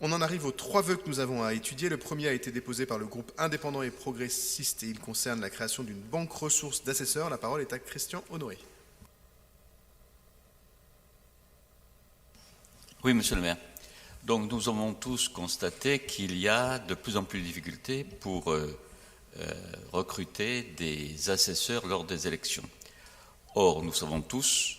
On en arrive aux 3 vœux que nous avons à étudier. Le premier a été déposé par le groupe indépendant et progressiste et il concerne la création d'une banque ressources d'assesseurs. La parole est à Christian Honoré. Oui, monsieur le maire. Donc nous avons tous constaté qu'il y a de plus en plus de difficultés pour recruter des assesseurs lors des élections. Or, nous savons tous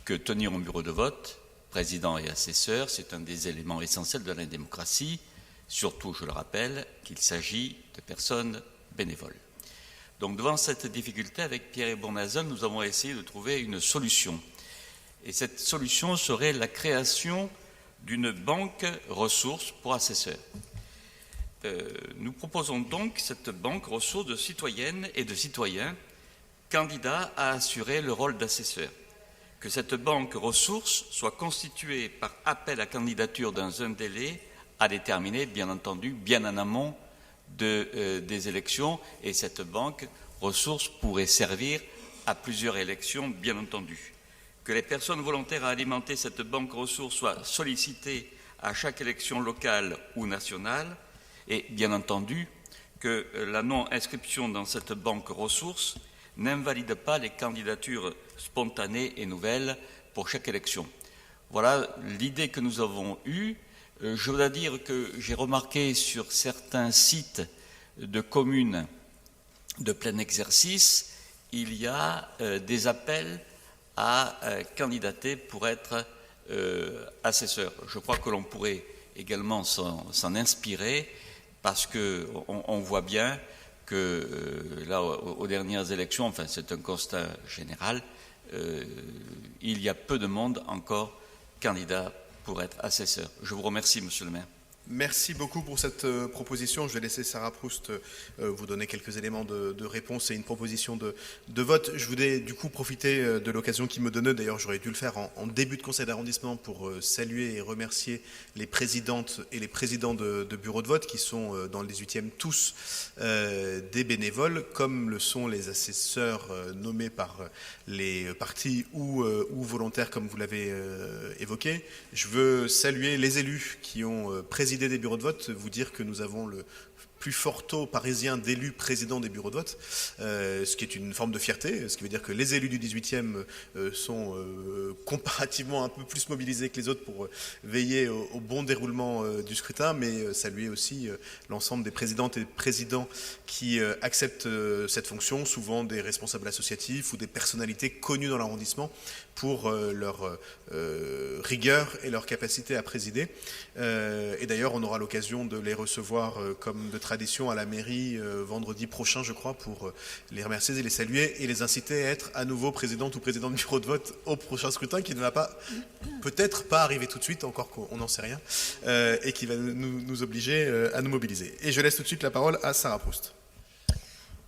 que tenir un bureau de vote, président et assesseur, c'est un des éléments essentiels de la démocratie, surtout, je le rappelle, qu'il s'agit de personnes bénévoles. Donc devant cette difficulté, avec Pierre Bournazel, nous avons essayé de trouver une solution. Et cette solution serait la création d'une banque ressources pour assesseurs. Nous proposons donc cette banque ressources de citoyennes et de citoyens candidats à assurer le rôle d'assesseur. Que cette banque ressources soit constituée par appel à candidature dans un délai à déterminer, bien entendu, bien en amont des élections. Et cette banque ressources pourrait servir à plusieurs élections, bien entendu. Que les personnes volontaires à alimenter cette banque ressources soient sollicitées à chaque élection locale ou nationale. Et bien entendu, que la non-inscription dans cette banque ressources n'invalide pas les candidatures spontanées et nouvelles pour chaque élection. Voilà l'idée que nous avons eue. Je dois dire que j'ai remarqué sur certains sites de communes de plein exercice, il y a des appels à candidater pour être assesseur. Je crois que l'on pourrait également s'en inspirer parce qu'on voit bien que là, aux dernières élections, enfin c'est un constat général, il y a peu de monde encore candidat pour être assesseur. Je vous remercie, monsieur le maire. Merci beaucoup pour cette proposition. Je vais laisser Sarah Proust vous donner quelques éléments de réponse et une proposition de vote. Je voulais du coup profiter de l'occasion qui me donnait, d'ailleurs j'aurais dû le faire en début de conseil d'arrondissement pour saluer et remercier les présidentes et les présidents de bureaux de vote qui sont dans le 18e tous des bénévoles, comme le sont les assesseurs nommés par les partis ou volontaires comme vous l'avez évoqué. Je veux saluer les élus qui ont présidé des bureaux de vote, vous dire que nous avons le plus fort taux parisien d'élus présidents des bureaux de vote, ce qui est une forme de fierté, ce qui veut dire que les élus du 18e sont comparativement un peu plus mobilisés que les autres pour veiller au bon déroulement du scrutin, mais saluer aussi l'ensemble des présidentes et présidents qui acceptent cette fonction, souvent des responsables associatifs ou des personnalités connues dans l'arrondissement pour leur rigueur et leur capacité à présider. Et d'ailleurs, on aura l'occasion de les recevoir comme de tradition à la mairie vendredi prochain, je crois, pour les remercier et les saluer et les inciter à être à nouveau présidente ou président de bureau de vote au prochain scrutin qui ne va pas, peut-être pas arriver tout de suite, encore qu'on n'en sait rien, et qui va nous obliger à nous mobiliser. Et je laisse tout de suite la parole à Sarah Proust.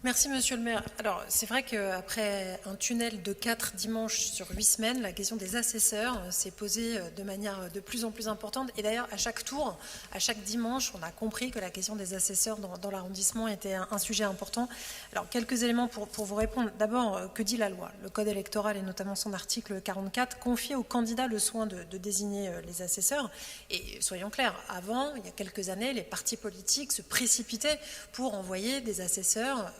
Merci Monsieur le maire. Alors c'est vrai qu'après un tunnel de 4 dimanches sur 8 semaines, la question des assesseurs s'est posée de manière de plus en plus importante. Et d'ailleurs à chaque tour, à chaque dimanche, on a compris que la question des assesseurs dans l'arrondissement était un sujet important. Alors quelques éléments pour vous répondre. D'abord, que dit la loi? Le code électoral et notamment son article 44 confie aux candidats le soin de désigner les assesseurs. Et soyons clairs, avant, il y a quelques années, les partis politiques se précipitaient pour envoyer des assesseurs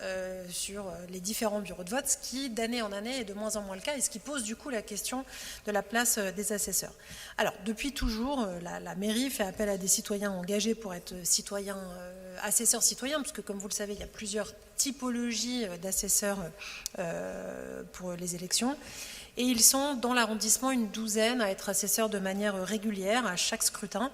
sur les différents bureaux de vote, ce qui d'année en année est de moins en moins le cas et ce qui pose du coup la question de la place des assesseurs. Alors depuis toujours, la mairie fait appel à des citoyens engagés pour être assesseurs citoyens, puisque comme vous le savez, il y a plusieurs typologies d'assesseurs pour les élections. Et ils sont dans l'arrondissement une douzaine à être assesseurs de manière régulière à chaque scrutin,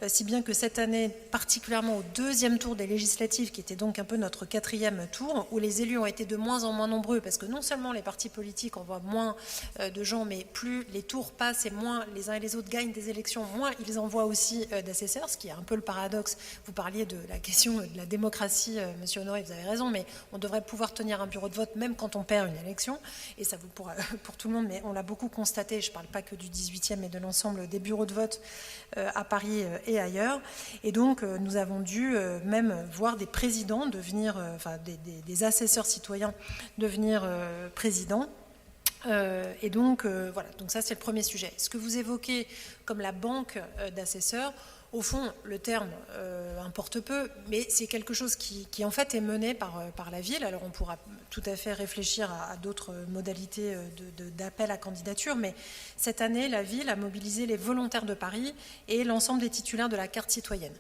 si bien que cette année, particulièrement au deuxième tour des législatives, qui était donc un peu notre 4e tour, où les élus ont été de moins en moins nombreux, parce que non seulement les partis politiques envoient moins de gens, mais plus les tours passent et moins les uns et les autres gagnent des élections, moins ils envoient aussi d'assesseurs, ce qui est un peu le paradoxe. Vous parliez de la question de la démocratie, Monsieur Honoré, vous avez raison, mais on devrait pouvoir tenir un bureau de vote même quand on perd une élection, et ça vaut pour tout le monde, mais on l'a beaucoup constaté, je ne parle pas que du 18e, mais de l'ensemble des bureaux de vote à Paris et ailleurs. Et donc, nous avons dû même voir des présidents devenir, des assesseurs citoyens devenir présidents. Et donc, voilà, donc ça c'est le premier sujet. Ce que vous évoquez comme la banque d'assesseurs, Au fond, le terme importe peu, mais c'est quelque chose qui en fait est mené par la ville. Alors on pourra tout à fait réfléchir à d'autres modalités d'appel à candidature, mais cette année, la ville a mobilisé les volontaires de Paris et l'ensemble des titulaires de la carte citoyenne.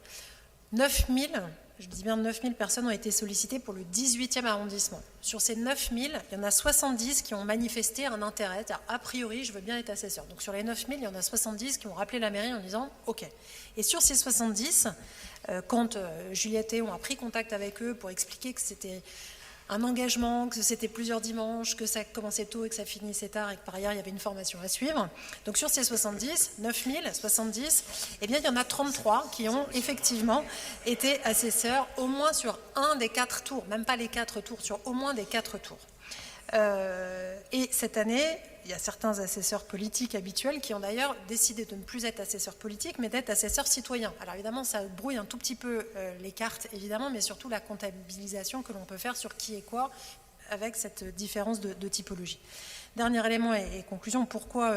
9000, je dis bien 9000 personnes ont été sollicitées pour le 18e arrondissement. Sur ces 9000, il y en a 70 qui ont manifesté un intérêt. A priori, je veux bien être assesseur. Donc sur les 9000, il y en a 70 qui ont rappelé la mairie en disant « OK ». Et sur ces 70, quand Juliette et on a pris contact avec eux pour expliquer que c'était un engagement, que c'était plusieurs dimanches, que ça commençait tôt et que ça finissait tard et que par ailleurs il y avait une formation à suivre. Donc sur ces 70, 9000, 70, eh bien il y en a 33 qui ont effectivement été assesseurs au moins sur un des 4 tours, même pas les 4 tours, sur au moins des 4 tours. Et cette année, il y a certains assesseurs politiques habituels qui ont d'ailleurs décidé de ne plus être assesseurs politiques, mais d'être assesseurs citoyens. Alors évidemment, ça brouille un tout petit peu les cartes, évidemment, mais surtout la comptabilisation que l'on peut faire sur qui est quoi, avec cette différence de typologie. Dernier élément et conclusion, pourquoi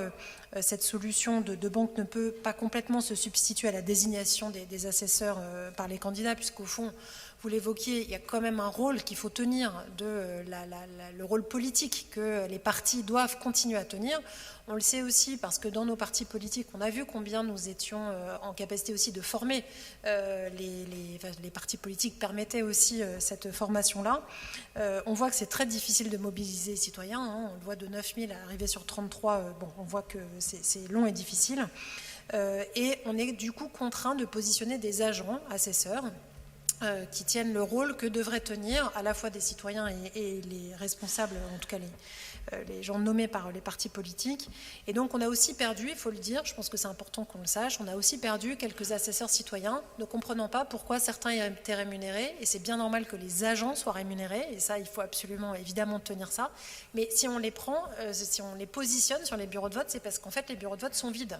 cette solution de banque ne peut pas complètement se substituer à la désignation des assesseurs par les candidats, puisqu'au fond, vous l'évoquiez, il y a quand même un rôle qu'il faut tenir, le rôle politique que les partis doivent continuer à tenir. On le sait aussi parce que dans nos partis politiques, on a vu combien nous étions en capacité aussi de former. Les partis politiques permettaient aussi cette formation-là. On voit que c'est très difficile de mobiliser les citoyens. On le voit de 9000 à arriver sur 33. On voit que c'est long et difficile. Et on est du coup contraint de positionner des agents assesseurs qui tiennent le rôle que devraient tenir à la fois des citoyens et les responsables, en tout cas les gens nommés par les partis politiques. Et donc on a aussi perdu, il faut le dire, je pense que c'est important qu'on le sache, on a aussi perdu quelques assesseurs citoyens, ne comprenant pas pourquoi certains étaient rémunérés, et c'est bien normal que les agents soient rémunérés, et ça il faut absolument évidemment tenir ça, mais si on les prend, si on les positionne sur les bureaux de vote, c'est parce qu'en fait les bureaux de vote sont vides.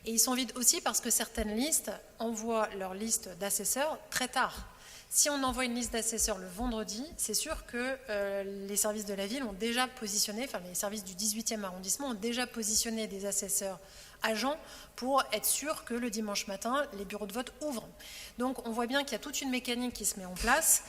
Et ils sont vides aussi parce que certaines listes envoient leur liste d'assesseurs très tard. Si on envoie une liste d'assesseurs le vendredi, c'est sûr que les services de la ville ont déjà positionné, enfin les services du 18e arrondissement ont déjà positionné des assesseurs agents pour être sûr que le dimanche matin, les bureaux de vote ouvrent. Donc on voit bien qu'il y a toute une mécanique qui se met en place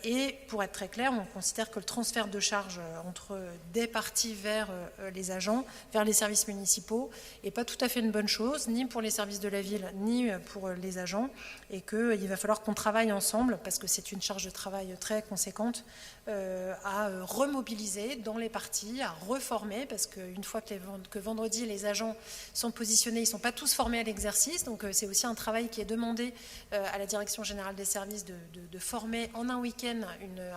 et pour être très clair, on considère que le transfert de charges entre des partis vers les agents, vers les services municipaux, n'est pas tout à fait une bonne chose, ni pour les services de la ville, ni pour les agents, et qu'il va falloir qu'on travaille ensemble, parce que c'est une charge de travail très conséquente, à remobiliser dans les partis, à reformer, parce qu'une fois que vendredi les agents sont positionnés, ils ne sont pas tous formés à l'exercice, donc c'est aussi un travail qui est demandé à la Direction Générale des Services de former en un week-end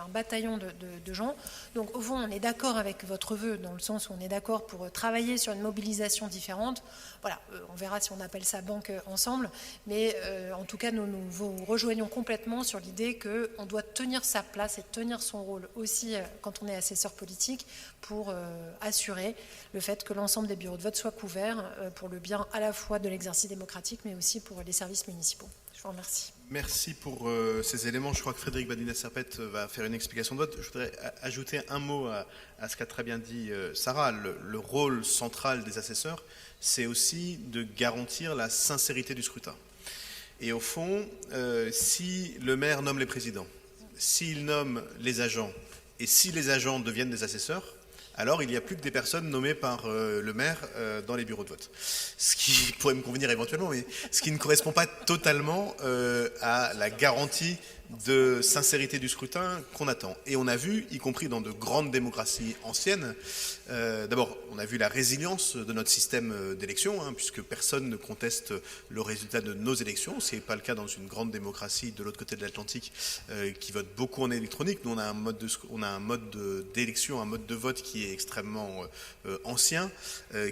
un bataillon de gens. Donc au fond, on est d'accord avec votre vœu, dans le sens où on est d'accord pour travailler sur une mobilisation différente. Voilà, on verra si on appelle ça banque ensemble, mais en tout cas, nous vous rejoignons complètement sur l'idée qu'on doit tenir sa place et tenir son rôle aussi quand on est assesseur politique pour assurer le fait que l'ensemble des bureaux de vote soient couverts pour le bien à la fois de l'exercice démocratique, mais aussi pour les services municipaux. Je vous remercie. Merci pour ces éléments. Je crois que Frédéric Badinès-Serpette va faire une explication de vote. Je voudrais ajouter un mot à ce qu'a très bien dit Sarah. Le rôle central des assesseurs, c'est aussi de garantir la sincérité du scrutin. Et au fond, si le maire nomme les présidents, s'il nomme les agents, et si les agents deviennent des assesseurs, alors il n'y a plus que des personnes nommées par le maire dans les bureaux de vote. Ce qui pourrait me convenir éventuellement, mais ce qui ne correspond pas totalement à la garantie de sincérité du scrutin qu'on attend. Et on a vu, y compris dans de grandes démocraties anciennes, d'abord, on a vu la résilience de notre système d'élection, puisque personne ne conteste le résultat de nos élections. Ce n'est pas le cas dans une grande démocratie de l'autre côté de l'Atlantique qui vote beaucoup en électronique. Nous, on a un mode d'élection, un mode de vote qui est extrêmement ancien,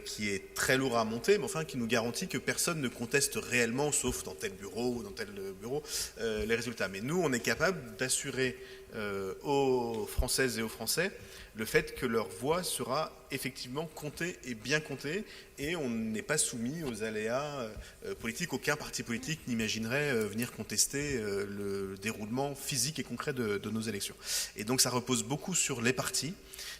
qui est très lourd à monter, mais enfin qui nous garantit que personne ne conteste réellement, sauf dans tel bureau ou dans tel bureau, les résultats. Mais nous, on est capable d'assurer aux Françaises et aux Français le fait que leur voix sera effectivement compter et bien compter, et on n'est pas soumis aux aléas politiques. Aucun parti politique n'imaginerait venir contester le déroulement physique et concret de nos élections. Et donc ça repose beaucoup sur les partis.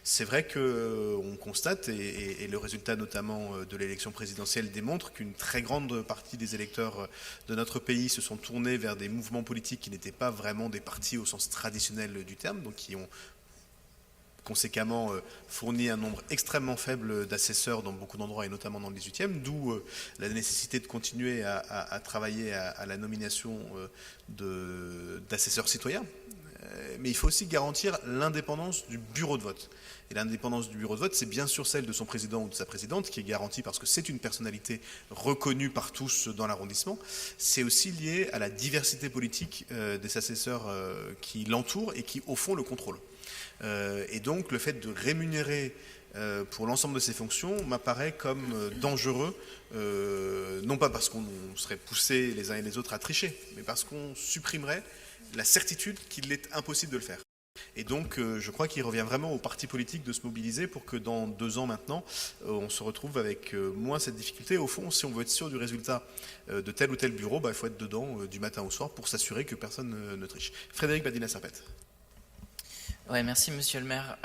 C'est vrai qu'on constate, et le résultat notamment de l'élection présidentielle démontre qu'une très grande partie des électeurs de notre pays se sont tournés vers des mouvements politiques qui n'étaient pas vraiment des partis au sens traditionnel du terme, donc qui ont conséquemment fourni un nombre extrêmement faible d'assesseurs dans beaucoup d'endroits et notamment dans le 18e, d'où la nécessité de continuer à travailler à la nomination d'assesseurs citoyens. Mais il faut aussi garantir l'indépendance du bureau de vote. Et l'indépendance du bureau de vote, c'est bien sûr celle de son président ou de sa présidente, qui est garantie parce que c'est une personnalité reconnue par tous dans l'arrondissement. C'est aussi lié à la diversité politique des assesseurs qui l'entourent et qui, au fond, le contrôlent. Et donc, le fait de rémunérer pour l'ensemble de ces fonctions m'apparaît comme dangereux, non pas parce qu'on serait poussés les uns et les autres à tricher, mais parce qu'on supprimerait la certitude qu'il est impossible de le faire. Et donc, je crois qu'il revient vraiment aux partis politiques de se mobiliser pour que dans 2 ans maintenant, on se retrouve avec moins cette difficulté. Au fond, si on veut être sûr du résultat de tel ou tel bureau, il faut être dedans du matin au soir pour s'assurer que personne ne triche. Frédéric Badina-Serpette. Ouais, merci Monsieur le maire.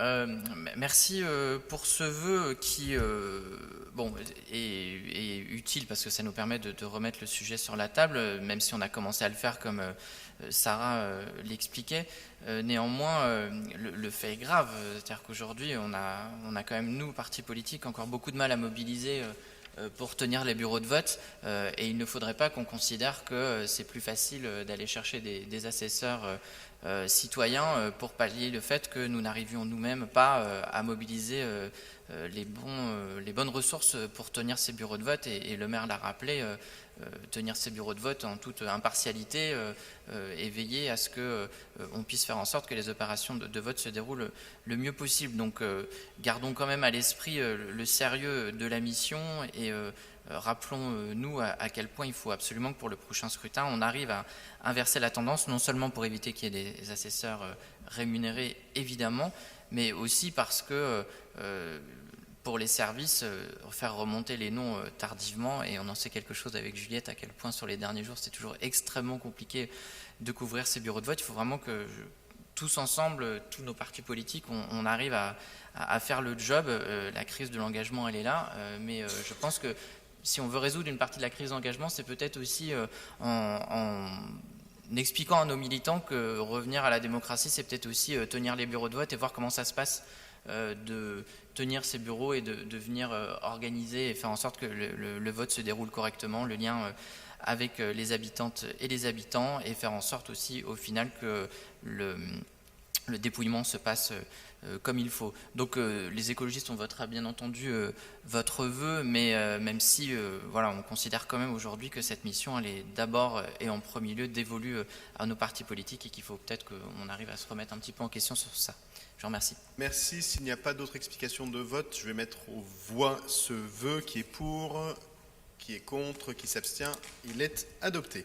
Merci pour ce vœu qui est utile parce que ça nous permet de remettre le sujet sur la table, même si on a commencé à le faire comme Sarah l'expliquait. Néanmoins, le fait est grave, c'est-à-dire qu'aujourd'hui on a quand même, nous, partis politiques, encore beaucoup de mal à mobiliser pour tenir les bureaux de vote, et il ne faudrait pas qu'on considère que c'est plus facile d'aller chercher des assesseurs citoyens pour pallier le fait que nous n'arrivions nous-mêmes pas à mobiliser les bonnes ressources pour tenir ces bureaux de vote, et le maire l'a rappelé, tenir ces bureaux de vote en toute impartialité et veiller à ce qu'on puisse faire en sorte que les opérations de vote se déroulent le mieux possible. Donc gardons quand même à l'esprit le sérieux de la mission et rappelons-nous à quel point il faut absolument que pour le prochain scrutin, on arrive à inverser la tendance, non seulement pour éviter qu'il y ait des assesseurs rémunérés, évidemment, mais aussi parce que pour les services, faire remonter les noms tardivement, et on en sait quelque chose avec Juliette, à quel point sur les derniers jours, c'est toujours extrêmement compliqué de couvrir ces bureaux de vote. Il faut vraiment que tous ensemble, tous nos partis politiques, on arrive à faire le job. La crise de l'engagement, elle est là, mais je pense que si on veut résoudre une partie de la crise d'engagement, c'est peut-être aussi en expliquant à nos militants que revenir à la démocratie, c'est peut-être aussi tenir les bureaux de vote et voir comment ça se passe de tenir ces bureaux et de venir organiser et faire en sorte que le vote se déroule correctement, le lien avec les habitantes et les habitants, et faire en sorte aussi au final que le dépouillement se passe comme il faut. Donc les écologistes, on votera bien entendu votre vœu, mais même si voilà, on considère quand même aujourd'hui que cette mission, elle est d'abord et en premier lieu dévolue à nos partis politiques, et qu'il faut peut-être qu'on arrive à se remettre un petit peu en question sur ça. Je vous remercie. Merci. S'il n'y a pas d'autres explications de vote, je vais mettre aux voix ce vœu. Qui est pour, qui est contre, qui s'abstient. Il est adopté.